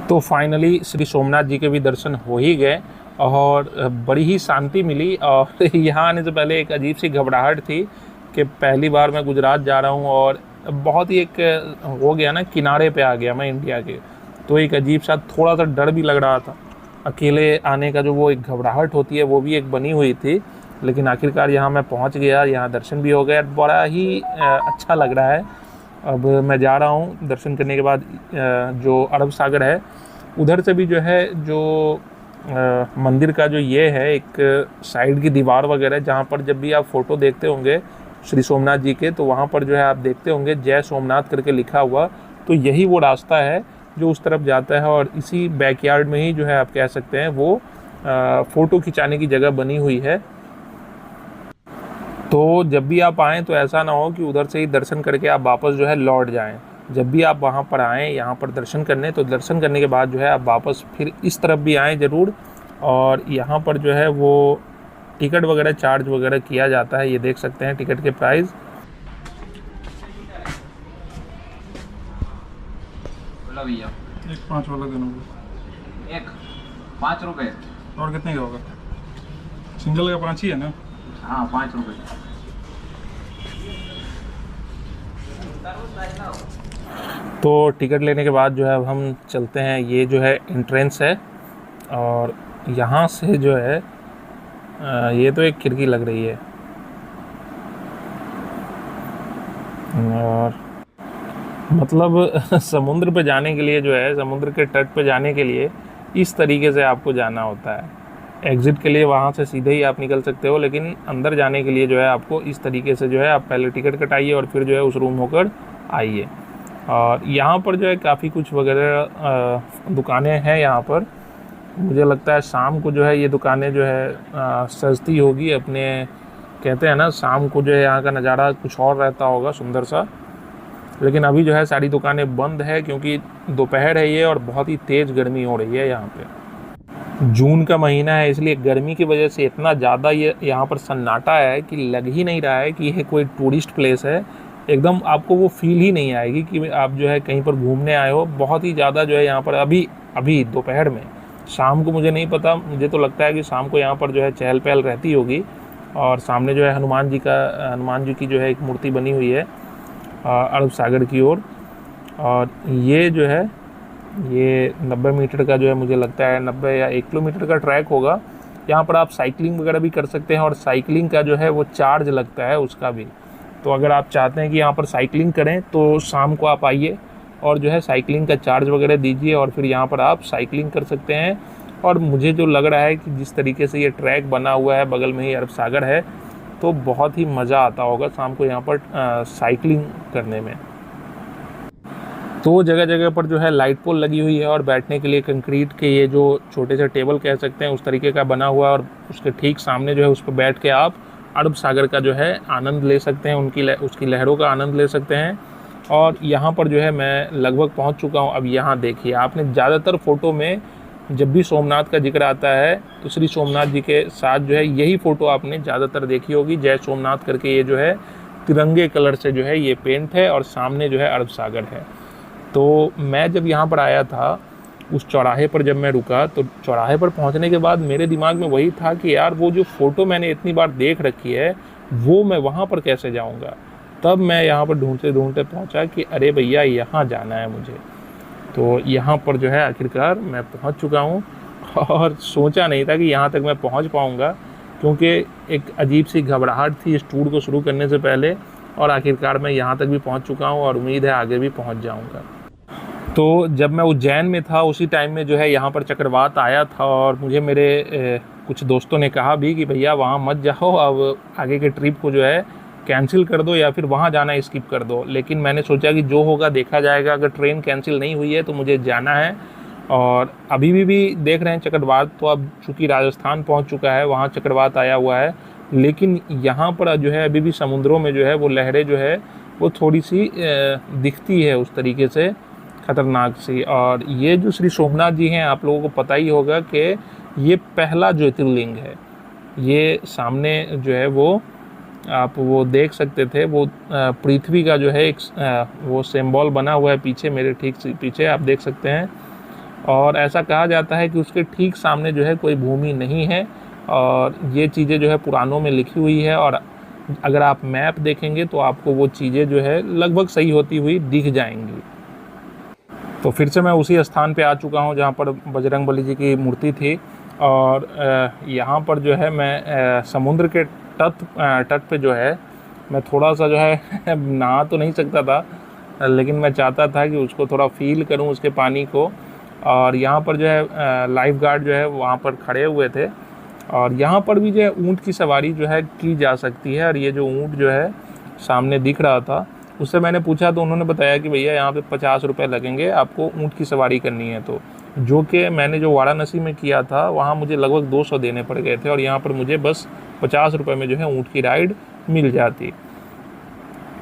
तो फाइनली श्री सोमनाथ जी के भी दर्शन हो ही गए और बड़ी ही शांति मिली। और यहाँ आने से पहले एक अजीब सी घबराहट थी कि पहली बार मैं गुजरात जा रहा हूँ और बहुत ही एक हो गया ना, किनारे पे आ गया मैं इंडिया के, तो एक अजीब सा थोड़ा सा डर भी लग रहा था। अकेले आने का जो वो एक घबराहट होती है वो भी एक बनी हुई थी। लेकिन आखिरकार यहाँ मैं पहुँच गया, यहाँ दर्शन भी हो गया, बड़ा ही अच्छा लग रहा है। अब मैं जा रहा हूँ दर्शन करने के बाद जो अरब सागर है उधर से भी जो है, जो मंदिर का जो ये है एक साइड की दीवार वगैरह, जहाँ पर जब भी आप फ़ोटो देखते होंगे श्री सोमनाथ जी के, तो वहाँ पर जो है आप देखते होंगे जय सोमनाथ करके लिखा हुआ, तो यही वो रास्ता है जो उस तरफ जाता है। और इसी बैकयार्ड में ही जो है आप कह सकते हैं वो फ़ोटो खिंचाने की जगह बनी हुई है। तो जब भी आप आएँ तो ऐसा ना हो कि उधर से ही दर्शन करके आप वापस जो है लौट जाएँ। जब भी आप वहाँ पर आएँ यहाँ पर दर्शन करने, तो दर्शन करने के बाद जो है आप वापस फिर इस तरफ भी आएँ ज़रूर। और यहाँ पर जो है वो टिकट वगैरह चार्ज वगैरह किया जाता है, ये देख सकते हैं टिकट के प्राइस। भैया एक 5 वाला देना। एक 5 रुपए। और कितने का होगा? सिंगल का 5 ही है ना? हाँ 5 रुपए। तो टिकट लेने के बाद जो है अब हम चलते हैं, ये जो है एंट्रेंस है और यहाँ से जो है ये तो एक खिड़की लग रही है और मतलब समुद्र पे जाने के लिए जो है, समुद्र के तट पे जाने के लिए इस तरीके से आपको जाना होता है। एग्ज़िट के लिए वहाँ से सीधे ही आप निकल सकते हो, लेकिन अंदर जाने के लिए जो है आपको इस तरीके से जो है आप पहले टिकट कटाइए और फिर जो है उस रूम होकर आइए। और यहाँ पर जो है काफ़ी कुछ वगैरह दुकानें हैं यहाँ पर। मुझे लगता है शाम को जो है ये दुकानें जो है सजती होगी अपने, कहते हैं ना शाम को जो है यहाँ का नज़ारा कुछ और रहता होगा सुंदर सा। लेकिन अभी जो है सारी दुकानें बंद है क्योंकि दोपहर है ये और बहुत ही तेज़ गर्मी हो रही है यहाँ पे। जून का महीना है, इसलिए गर्मी की वजह से इतना ज़्यादा ये यहाँ पर सन्नाटा है कि लग ही नहीं रहा है कि यह कोई टूरिस्ट प्लेस है। एकदम आपको वो फील ही नहीं आएगी कि आप जो है कहीं पर घूमने आए हो। बहुत ही ज़्यादा जो है यहाँ पर अभी दोपहर में, शाम को मुझे नहीं पता, मुझे तो लगता है कि शाम को यहाँ पर जो है चहल पहल रहती होगी। और सामने जो है हनुमान जी की जो है एक मूर्ति बनी हुई है अरब सागर की ओर। और ये जो है ये 90 मीटर का जो है, मुझे लगता है 90 या 1 किलोमीटर का ट्रैक होगा। यहाँ पर आप साइकिलिंग वगैरह भी कर सकते हैं और साइकिलिंग का जो है वो चार्ज लगता है उसका भी। तो अगर आप चाहते हैं कि यहाँ पर साइकिलिंग करें तो शाम को आप आइए और जो है साइकिलिंग का चार्ज वगैरह दीजिए और फिर यहाँ पर आप साइकिलिंग कर सकते हैं। और मुझे जो लग रहा है कि जिस तरीके से ये ट्रैक बना हुआ है, बगल में ही अरब सागर है, तो बहुत ही मज़ा आता होगा शाम को यहाँ पर साइकिलिंग करने में। तो जगह जगह पर जो है लाइट पोल लगी हुई है और बैठने के लिए कंक्रीट के ये जो छोटे से टेबल कह सकते हैं उस तरीके का बना हुआ है। और उसके ठीक सामने जो है उस पर बैठ के आप अरब सागर का जो है आनंद ले सकते हैं, उसकी लहरों का आनंद ले सकते हैं। और यहाँ पर जो है मैं लगभग पहुँच चुका हूँ। अब यहाँ देखिए, आपने ज़्यादातर फ़ोटो में जब भी सोमनाथ का जिक्र आता है तो श्री सोमनाथ जी के साथ जो है यही फ़ोटो आपने ज़्यादातर देखी होगी, जय सोमनाथ करके। ये जो है तिरंगे कलर से जो है ये पेंट है और सामने जो है अरब सागर है। तो मैं जब यहाँ पर आया था उस चौराहे पर, जब मैं रुका तो चौराहे पर पहुँचने के बाद मेरे दिमाग में वही था कि यार वो जो फ़ोटो मैंने इतनी बार देख रखी है वो मैं वहाँ पर कैसे जाऊँगा। तब मैं यहाँ पर ढूंढते ढूंढते पहुँचा कि अरे भैया यहाँ जाना है मुझे। तो यहाँ पर जो है आखिरकार मैं पहुँच चुका हूँ और सोचा नहीं था कि यहाँ तक मैं पहुँच पाऊँगा, क्योंकि एक अजीब सी घबराहट थी इस टूर को शुरू करने से पहले। और आखिरकार मैं यहाँ तक भी पहुँच चुका हूँ और उम्मीद है आगे भी पहुँच जाऊँगा। तो जब मैं उज्जैन में था उसी टाइम में जो है यहाँ पर चक्रवात आया था और मुझे मेरे कुछ दोस्तों ने कहा भी कि भैया वहाँ मत जाओ, अब आगे के ट्रिप को जो है कैंसिल कर दो या फिर वहाँ जाना स्किप कर दो। लेकिन मैंने सोचा कि जो होगा देखा जाएगा, अगर ट्रेन कैंसिल नहीं हुई है तो मुझे जाना है। और अभी भी देख रहे हैं चक्रवात, तो अब चूँकि राजस्थान पहुँच चुका है, वहाँ चक्रवात आया हुआ है, लेकिन यहाँ पर जो है अभी भी समुद्रों में जो है वो लहरें जो है वो थोड़ी सी दिखती है उस तरीके से ख़तरनाक सी। और ये जो श्री सोमनाथ जी हैं, आप लोगों को पता ही होगा कि ये पहला ज्योतिर्लिंग है। ये सामने जो है वो आप वो देख सकते थे, वो पृथ्वी का जो है एक वो सिंबल बना हुआ है पीछे, मेरे ठीक पीछे आप देख सकते हैं। और ऐसा कहा जाता है कि उसके ठीक सामने जो है कोई भूमि नहीं है, और ये चीज़ें जो है पुराणों में लिखी हुई है, और अगर आप मैप देखेंगे तो आपको वो चीज़ें जो है लगभग सही होती हुई दिख जाएंगी। तो फिर से मैं उसी स्थान पे आ चुका हूँ जहाँ पर बजरंगबली जी की मूर्ति थी, और यहाँ पर जो है मैं समुद्र के तट पे जो है मैं थोड़ा सा जो है नहा तो नहीं सकता था, लेकिन मैं चाहता था कि उसको थोड़ा फील करूँ उसके पानी को। और यहाँ पर जो है लाइफ गार्ड जो है वहाँ पर खड़े हुए थे, और यहाँ पर भी जो है ऊँट की सवारी जो है की जा सकती है। और ये जो ऊँट जो है सामने दिख रहा था, उससे मैंने पूछा तो उन्होंने बताया कि भैया यहाँ पे 50 रुपये लगेंगे, आपको ऊँट की सवारी करनी है तो, जो कि मैंने जो वाराणसी में किया था वहाँ मुझे लगभग 200 देने पड़ गए थे, और यहाँ पर मुझे बस 50 रुपये में जो है ऊँट की राइड मिल जाती।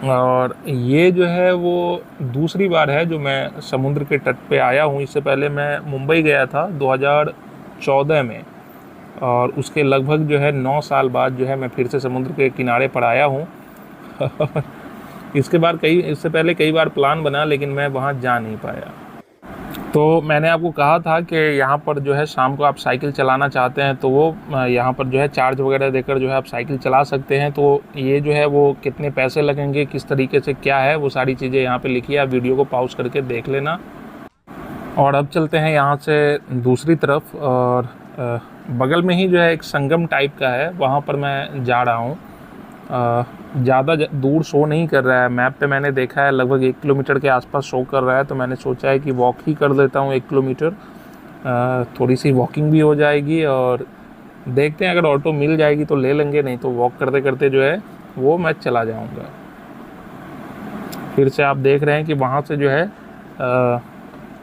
और ये जो है वो दूसरी बार है जो मैं समुद्र के तट पे आया हूँ। इससे पहले मैं मुंबई गया था 2014 में, और उसके लगभग जो है 9 साल बाद जो है मैं फिर से समुद्र के किनारे पर आया हूँ। इससे पहले कई बार प्लान बना, लेकिन मैं वहाँ जा नहीं पाया। तो मैंने आपको कहा था कि यहाँ पर जो है शाम को आप साइकिल चलाना चाहते हैं तो वो यहाँ पर जो है चार्ज वगैरह देकर जो है आप साइकिल चला सकते हैं। तो ये जो है वो कितने पैसे लगेंगे, किस तरीके से क्या है, वो सारी चीज़ें यहाँ पे लिखी है, आप वीडियो को पॉज करके देख लेना। और अब चलते हैं यहाँ से दूसरी तरफ, और बगल में ही जो है एक संगम टाइप का है, वहाँ पर मैं जा रहा हूँ। ज़्यादा दूर शो नहीं कर रहा है, मैप पे मैंने देखा है लगभग 1 किलोमीटर के आसपास शो कर रहा है, तो मैंने सोचा है कि वॉक ही कर लेता हूँ 1 किलोमीटर। थोड़ी सी वॉकिंग भी हो जाएगी, और देखते हैं अगर ऑटो मिल जाएगी तो ले लेंगे, नहीं तो वॉक करते करते जो है वो मैं चला जाऊँगा। फिर से आप देख रहे हैं कि वहाँ से जो है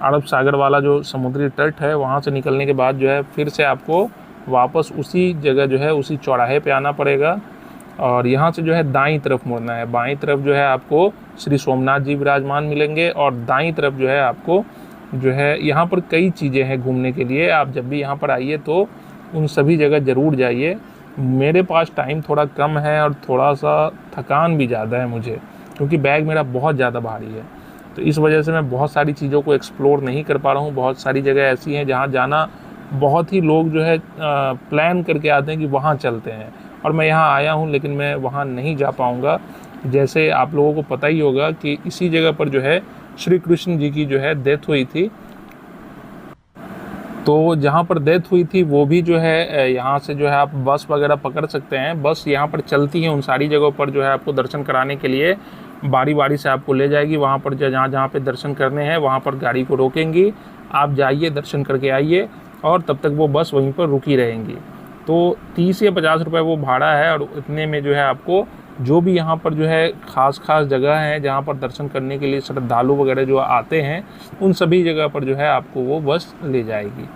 अरब सागर वाला जो समुद्री तट है, वहाँ से निकलने के बाद जो है फिर से आपको वापस उसी जगह जो है उसी चौराहे पे आना पड़ेगा, और यहाँ से जो है दाईं तरफ मुड़ना है। बाईं तरफ जो है आपको श्री सोमनाथ जी विराजमान मिलेंगे, और दाईं तरफ जो है आपको जो है यहाँ पर कई चीज़ें हैं घूमने के लिए। आप जब भी यहाँ पर आइए तो उन सभी जगह ज़रूर जाइए। मेरे पास टाइम थोड़ा कम है, और थोड़ा सा थकान भी ज़्यादा है मुझे, क्योंकि बैग मेरा बहुत ज़्यादा भारी है, तो इस वजह से मैं बहुत सारी चीज़ों को एक्सप्लोर नहीं कर पा रहा हूँ। बहुत सारी जगह ऐसी हैं जहाँ जाना बहुत ही लोग जो है प्लान करके आते हैं कि वहाँ चलते हैं, और मैं यहाँ आया हूँ लेकिन मैं वहाँ नहीं जा पाऊँगा। जैसे आप लोगों को पता ही होगा कि इसी जगह पर जो है श्री कृष्ण जी की जो है डेथ हुई थी, तो जहाँ पर डेथ हुई थी वो भी जो है यहाँ से जो है आप बस वगैरह पकड़ सकते हैं। बस यहाँ पर चलती है उन सारी जगहों पर जो है आपको दर्शन कराने के लिए, बारी बारी से आपको ले जाएगी। वहाँ पर जहाँ जहाँ पे दर्शन करने हैं वहाँ पर गाड़ी को रोकेंगी, आप जाइए दर्शन करके आइए, और तब तक वो बस वहीं पर रुकी रहेंगी। तो 30 या 50 रुपये वो भाड़ा है, और इतने में जो है आपको जो भी यहाँ पर जो है ख़ास जगह है जहाँ पर दर्शन करने के लिए श्रद्धालु वगैरह जो आते हैं, उन सभी जगह पर जो है आपको वो बस ले जाएगी।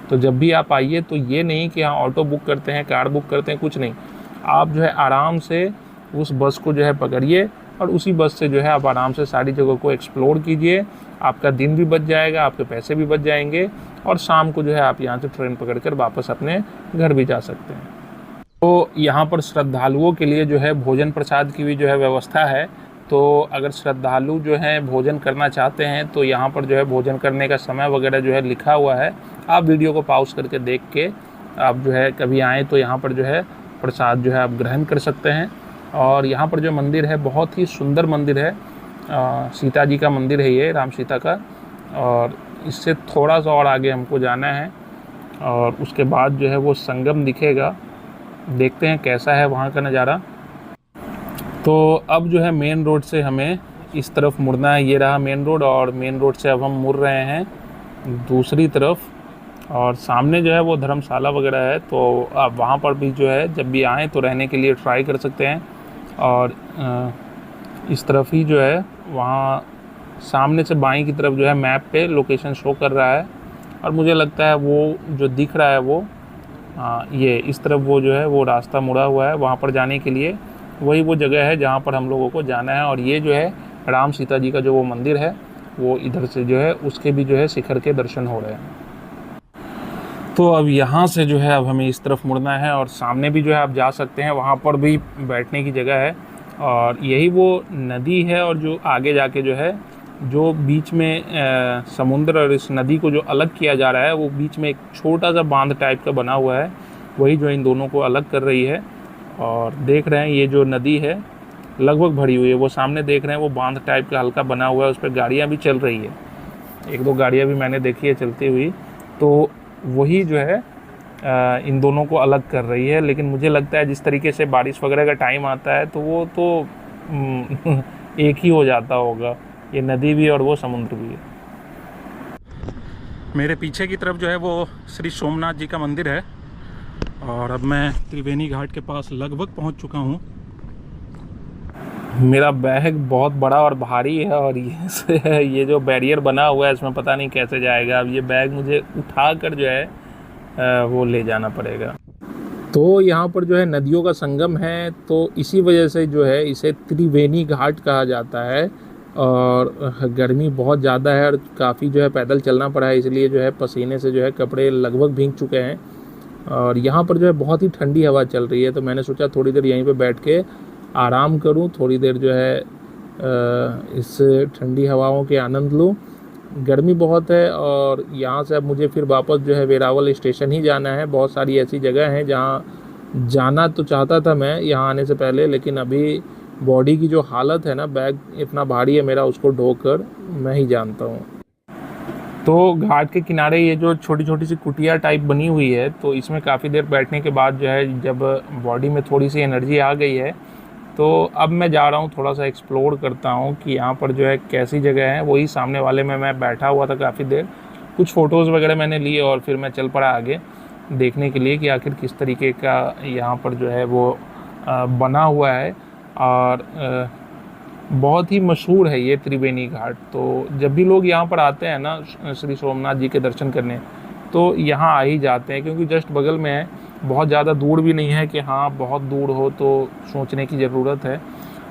तो जब भी आप आइए तो ये नहीं कि हाँ ऑटो बुक करते हैं, कार बुक करते हैं, कुछ नहीं। आप जो है आराम से उस बस को जो है पकड़िए, और उसी बस से जो है आप आराम से सारी जगह को एक्सप्लोर कीजिए। आपका दिन भी बच जाएगा, आपके पैसे भी बच जाएंगे, और शाम को जो है आप यहाँ से ट्रेन पकड़कर वापस अपने घर भी जा सकते हैं। तो यहाँ पर श्रद्धालुओं के लिए जो है भोजन प्रसाद की भी जो है व्यवस्था है। तो अगर श्रद्धालु जो हैं भोजन करना चाहते हैं तो यहाँ पर जो है भोजन करने का समय वगैरह जो है लिखा हुआ है। आप वीडियो को पॉज करके देख के आप जो है कभी आएँ तो यहाँ पर जो है प्रसाद जो है आप ग्रहण कर सकते हैं। और यहाँ पर जो मंदिर है बहुत ही सुंदर मंदिर है, सीता जी का मंदिर है ये, राम सीता का। और इससे थोड़ा सा और आगे हमको जाना है, और उसके बाद जो है वो संगम दिखेगा। देखते हैं कैसा है वहाँ का नज़ारा। तो अब जो है मेन रोड से हमें इस तरफ मुड़ना है। ये रहा मेन रोड, और मेन रोड से अब हम मुड़ रहे हैं दूसरी तरफ, और सामने जो है वो धर्मशाला वगैरह है। तो आप वहाँ पर भी जो है जब भी आएँ तो रहने के लिए ट्राई कर सकते हैं। और इस तरफ ही जो है वहाँ सामने से बाईं की तरफ जो है मैप पे लोकेशन शो कर रहा है, और मुझे लगता है वो जो दिख रहा है वो ये इस तरफ वो जो है वो रास्ता मुड़ा हुआ है वहाँ पर जाने के लिए। वही वो जगह है जहाँ पर हम लोगों को जाना है। और ये जो है राम सीता जी का जो वो मंदिर है वो इधर से जो है उसके भी जो है शिखर के दर्शन हो रहे हैं। तो अब यहाँ से जो है अब हमें इस तरफ मुड़ना है, और सामने भी जो है आप जा सकते हैं, वहाँ पर भी बैठने की जगह है। और यही वो नदी है, और जो आगे जाके जो है जो बीच में समुद्र और इस नदी को जो अलग किया जा रहा है, वो बीच में एक छोटा सा बांध टाइप का बना हुआ है, वही जो इन दोनों को अलग कर रही है। और देख रहे हैं ये जो नदी है लगभग भरी हुई है, वो सामने देख रहे हैं वो बांध टाइप का हल्का बना हुआ है, उस पर गाड़ियाँ भी चल रही है, 1-2 गाड़ियाँ भी मैंने देखी है चलती हुई। तो वही जो है इन दोनों को अलग कर रही है। लेकिन मुझे लगता है जिस तरीके से बारिश वगैरह का टाइम आता है तो वो तो एक ही हो जाता होगा, ये नदी भी और वो समुद्र भी। मेरे पीछे की तरफ जो है वो श्री सोमनाथ जी का मंदिर है और अब मैं त्रिवेणी घाट के पास लगभग पहुंच चुका हूं। मेरा बैग बहुत बड़ा और भारी है और ये जो बैरियर बना हुआ है इसमें पता नहीं कैसे जाएगा। अब ये बैग मुझे उठा कर जो है वो ले जाना पड़ेगा। तो यहाँ पर जो है नदियों का संगम है, तो इसी वजह से जो है इसे त्रिवेणी घाट कहा जाता है। और गर्मी बहुत ज़्यादा है और काफ़ी जो है पैदल चलना पड़ा है, इसलिए जो है पसीने से जो है कपड़े लगभग भीग चुके हैं। और यहाँ पर जो है बहुत ही ठंडी हवा चल रही है, तो मैंने सोचा थोड़ी देर यहीं पे बैठ के आराम करूँ, थोड़ी देर जो है इस ठंडी हवाओं के आनंद लूँ। गर्मी बहुत है और यहाँ से अब मुझे फिर वापस जो है वेरावल स्टेशन ही जाना है। बहुत सारी ऐसी जगह हैं जहाँ जाना तो चाहता था मैं यहाँ आने से पहले, लेकिन अभी बॉडी की जो हालत है ना, बैग इतना भारी है मेरा, उसको ढोकर मैं ही जानता हूँ। तो घाट के किनारे ये जो छोटी छोटी सी कुटिया टाइप बनी हुई है, तो इसमें काफ़ी देर बैठने के बाद जो है जब बॉडी में थोड़ी सी एनर्जी आ गई है, तो अब मैं जा रहा हूँ थोड़ा सा एक्सप्लोर करता हूँ कि यहाँ पर जो है कैसी जगह है। वही सामने वाले में मैं बैठा हुआ था काफ़ी देर, कुछ फ़ोटोज़ वगैरह मैंने लिए और फिर मैं चल पड़ा आगे देखने के लिए कि आखिर किस तरीके का यहाँ पर जो है वो बना हुआ है। और बहुत ही मशहूर है ये त्रिवेणी घाट। तो जब भी लोग यहाँ पर आते हैं ना श्री सोमनाथ जी के दर्शन करने, तो यहाँ आ ही जाते हैं, क्योंकि जस्ट बगल में है, बहुत ज़्यादा दूर भी नहीं है कि हाँ बहुत दूर हो तो सोचने की ज़रूरत है।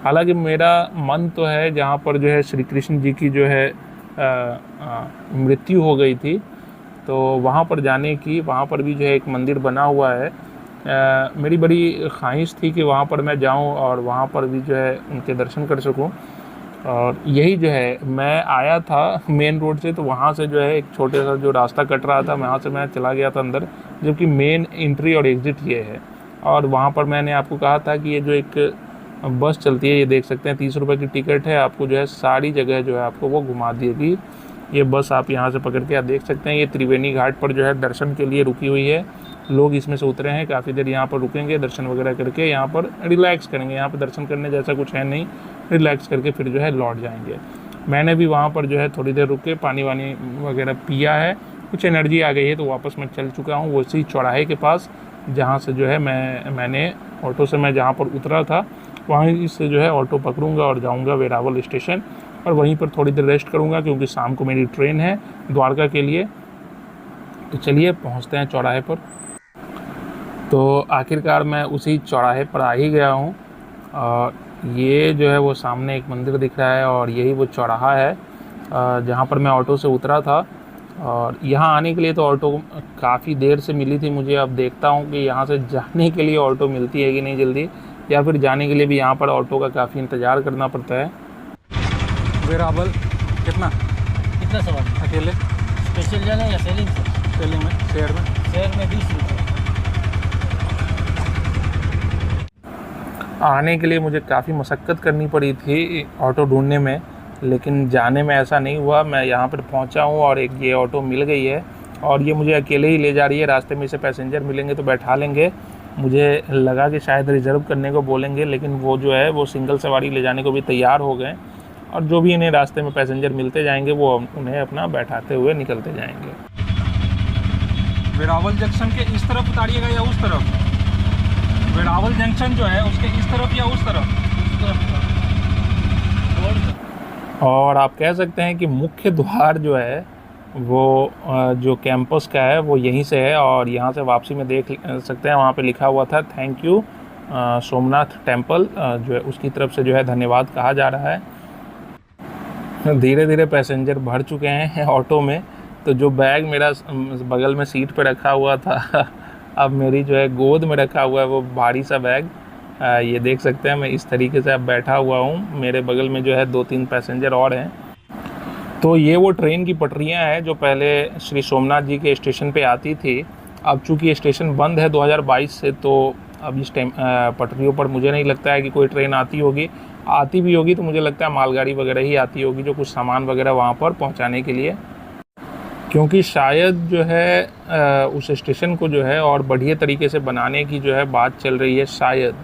हालांकि मेरा मन तो है जहाँ पर जो है श्री कृष्ण जी की जो है मृत्यु हो गई थी, तो वहाँ पर जाने की, वहाँ पर भी जो है एक मंदिर बना हुआ है। मेरी बड़ी ख्वाहिश थी कि वहाँ पर मैं जाऊँ और वहाँ पर भी जो है उनके दर्शन कर सकूँ। और यही जो है मैं आया था मेन रोड से, तो वहाँ से जो है एक छोटे सा जो रास्ता कट रहा था, वहाँ से मैं चला गया था अंदर, जबकि मेन एंट्री और एग्ज़िट ये है। और वहाँ पर मैंने आपको कहा था कि ये जो एक बस चलती है, ये देख सकते हैं 30 रुपये की टिकट है, आपको जो है सारी जगह जो है आपको वो घुमा देगी। ये बस आप यहाँ से पकड़ के आप देख सकते हैं, ये त्रिवेणी घाट पर जो है दर्शन के लिए रुकी हुई है। लोग इसमें से उतरे हैं, काफ़ी देर यहाँ पर रुकेंगे, दर्शन वगैरह करके यहाँ पर रिलैक्स करेंगे। यहाँ पर दर्शन करने जैसा कुछ है नहीं, रिलैक्स करके फिर जो है लौट जाएंगे। मैंने भी वहाँ पर जो है थोड़ी देर रुक के पानी वानी वगैरह पिया है, कुछ एनर्जी आ गई है, तो वापस मैं चल चुका हूँ उसी चौराहे के पास, जहाँ से जो है मैंने ऑटो से मैं जहाँ पर उतरा था वहीं से जो है ऑटो पकड़ूँगा और जाऊँगा वेरावल स्टेशन, और वहीं पर थोड़ी देर रेस्ट करूँगा क्योंकि शाम को मेरी ट्रेन है द्वारका के लिए। तो चलिए पहुँचते हैं चौराहे पर। तो आखिरकार मैं उसी चौराहे पर आ ही गया हूँ, और ये जो है वो सामने एक मंदिर दिख रहा है और यही वो चौराहा है जहाँ पर मैं ऑटो से उतरा था। और यहाँ आने के लिए तो ऑटो काफ़ी देर से मिली थी मुझे। अब देखता हूँ कि यहाँ से जाने के लिए ऑटो मिलती है कि नहीं जल्दी, या फिर जाने के लिए भी यहाँ पर ऑटो का काफ़ी इंतज़ार करना पड़ता है। वेरावल कितना सवाल अकेले? स्पेशल जाना या सेलिंग से? सेलिंग में, शेयर में 20 रुपये। आने के लिए मुझे काफ़ी मशक्क़त करनी पड़ी थी ऑटो ढूंढने में, लेकिन जाने में ऐसा नहीं हुआ। मैं यहाँ पर पहुँचा हूँ और एक ये ऑटो मिल गई है और ये मुझे अकेले ही ले जा रही है। रास्ते में इसे पैसेंजर मिलेंगे तो बैठा लेंगे। मुझे लगा कि शायद रिज़र्व करने को बोलेंगे, लेकिन वो जो है वो सिंगल सवारी ले जाने को भी तैयार हो गए, और जो भी इन्हें रास्ते में पैसेंजर मिलते जाएंगे वो उन्हें अपना बैठाते हुए निकलते जाएंगे। वेरावल जंक्शन के इस तरफ उतारिएगा या उस तरफ? वेरावल जंक्शन जो है उसके इस तरफ या उस तरफ? और आप कह सकते हैं कि मुख्य द्वार जो है वो जो कैंपस का है वो यहीं से है, और यहाँ से वापसी में देख सकते हैं वहाँ पे लिखा हुआ था थैंक यू सोमनाथ टेम्पल, जो है उसकी तरफ से जो है धन्यवाद कहा जा रहा है। धीरे धीरे पैसेंजर भर चुके हैं ऑटो में, तो जो बैग मेरा बगल में सीट पे रखा हुआ था अब मेरी जो है गोद में रखा हुआ है वो भारी सा बैग। ये देख सकते हैं मैं इस तरीके से अब बैठा हुआ हूँ, मेरे बगल में जो है 2-3 पैसेंजर और हैं। तो ये वो ट्रेन की पटरियां हैं जो पहले श्री सोमनाथ जी के स्टेशन पे आती थी। अब चूँकि ये स्टेशन बंद है 2022 से, तो अब इस टाइम पटरियों पर मुझे नहीं लगता है कि कोई ट्रेन आती होगी। आती भी होगी तो मुझे लगता है मालगाड़ी वगैरह ही आती होगी जो कुछ सामान वगैरह वहाँ पर पहुँचाने के लिए, क्योंकि शायद जो है उस स्टेशन को जो है और बढ़िया तरीके से बनाने की जो है बात चल रही है। शायद,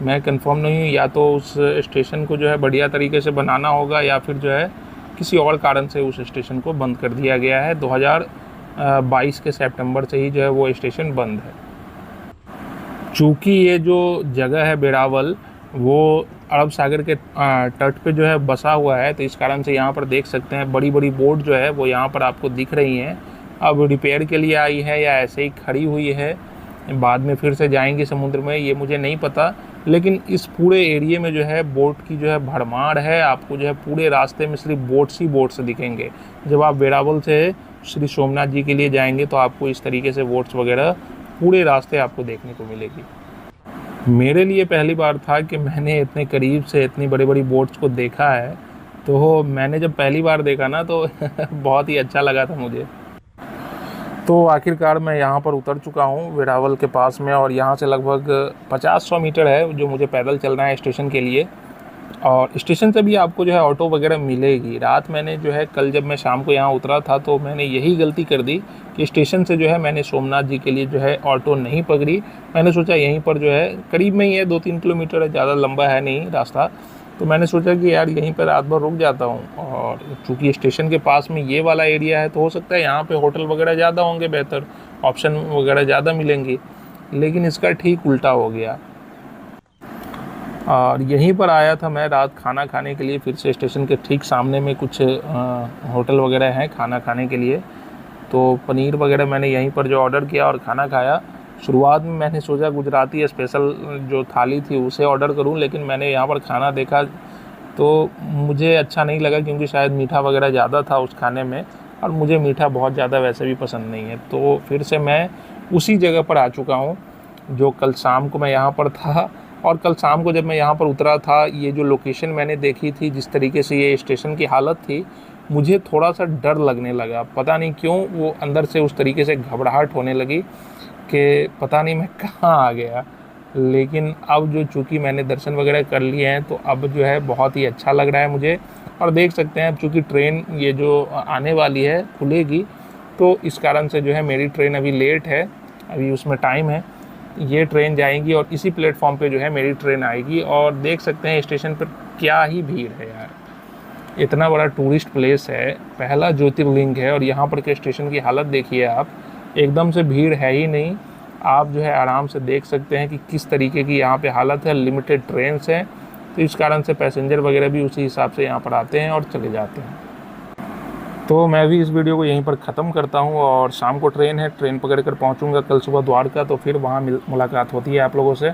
मैं कंफर्म नहीं हूँ, या तो उस स्टेशन को जो है बढ़िया तरीके से बनाना होगा या फिर जो है किसी और कारण से उस स्टेशन को बंद कर दिया गया है। 2022 के सितंबर से ही जो है वो स्टेशन बंद है। चूँकि ये जो जगह है वेरावल, वो अरब सागर के तट पे जो है बसा हुआ है, तो इस कारण से यहाँ पर देख सकते हैं बड़ी बड़ी बोट जो है वो यहाँ पर आपको दिख रही हैं। अब रिपेयर के लिए आई है या ऐसे ही खड़ी हुई है, बाद में फिर से जाएंगी समुद्र में, ये मुझे नहीं पता। लेकिन इस पूरे एरिया में जो है बोट की जो है भरमार है। आपको जो है पूरे रास्ते में सिर्फ बोट्स ही बोट्स दिखेंगे। जब आप वेरावल से श्री सोमनाथ जी के लिए जाएंगे तो आपको इस तरीके से बोट्स वगैरह पूरे रास्ते आपको देखने को मिलेगी। मेरे लिए पहली बार था कि मैंने इतने करीब से इतनी बड़ी बड़ी बोट्स को देखा है। तो मैंने जब पहली बार देखा ना तो बहुत ही अच्छा लगा था मुझे। तो आखिरकार मैं यहाँ पर उतर चुका हूँ वेरावल के पास में, और यहाँ से लगभग 50-100 मीटर है जो मुझे पैदल चलना है स्टेशन के लिए। और स्टेशन से भी आपको जो है ऑटो वगैरह मिलेगी। रात मैंने जो है कल जब मैं शाम को यहाँ उतरा था तो मैंने यही गलती कर दी कि स्टेशन से जो है मैंने सोमनाथ जी के लिए जो है ऑटो नहीं पकड़ी। मैंने सोचा यहीं पर जो है करीब में ही है, 2-3 किलोमीटर है, ज़्यादा लंबा है नहीं रास्ता। तो मैंने सोचा कि यार यहीं पर रात भर रुक जाता हूँ, और चूँकि स्टेशन के पास में ये वाला एरिया है तो हो सकता है यहाँ पे होटल वगैरह ज़्यादा होंगे, बेहतर ऑप्शन वगैरह ज़्यादा मिलेंगी। लेकिन इसका ठीक उल्टा हो गया। और यहीं पर आया था मैं रात खाना खाने के लिए। फिर से स्टेशन के ठीक सामने में कुछ होटल वगैरह हैं खाना खाने के लिए। तो पनीर वगैरह मैंने यहीं पर जो ऑर्डर किया और खाना खाया। शुरुआत में मैंने सोचा गुजराती स्पेशल जो थाली थी उसे ऑर्डर करूं, लेकिन मैंने यहाँ पर खाना देखा तो मुझे अच्छा नहीं लगा, क्योंकि शायद मीठा वगैरह ज़्यादा था उस खाने में, और मुझे मीठा बहुत ज़्यादा वैसे भी पसंद नहीं है। तो फिर से मैं उसी जगह पर आ चुका हूँ जो कल शाम को मैं यहाँ पर था। और कल शाम को जब मैं यहाँ पर उतरा था, ये जो लोकेशन मैंने देखी थी, जिस तरीके से ये स्टेशन की हालत थी, मुझे थोड़ा सा डर लगने लगा। पता नहीं क्यों वो अंदर से उस तरीके से घबराहट होने लगी कि पता नहीं मैं कहाँ आ गया। लेकिन अब जो चूँकि मैंने दर्शन वगैरह कर लिए हैं तो अब जो है बहुत ही अच्छा लग रहा है मुझे। और देख सकते हैं अब चूँकि ट्रेन ये जो आने वाली है खुलेगी, तो इस कारण से जो है मेरी ट्रेन अभी लेट है, अभी उसमें टाइम है। ये ट्रेन जाएगी और इसी प्लेटफॉर्म पे जो है मेरी ट्रेन आएगी। और देख सकते हैं स्टेशन पर क्या ही भीड़ है यार। इतना बड़ा टूरिस्ट प्लेस है, पहला ज्योतिर्लिंग है, और यहाँ पर के स्टेशन की हालत देखिए आप, एकदम से भीड़ है ही नहीं। आप जो है आराम से देख सकते हैं कि किस तरीके की यहाँ पे हालत है। लिमिटेड ट्रेन्स हैं, तो इस कारण से पैसेंजर वगैरह भी उसी हिसाब से यहाँ पर आते हैं और चले जाते हैं। तो मैं भी इस वीडियो को यहीं पर ख़त्म करता हूँ, और शाम को ट्रेन है, ट्रेन पकड़ कर पहुँचूँगा कल सुबह द्वारका। तो फिर वहाँ मुलाकात होती है आप लोगों से।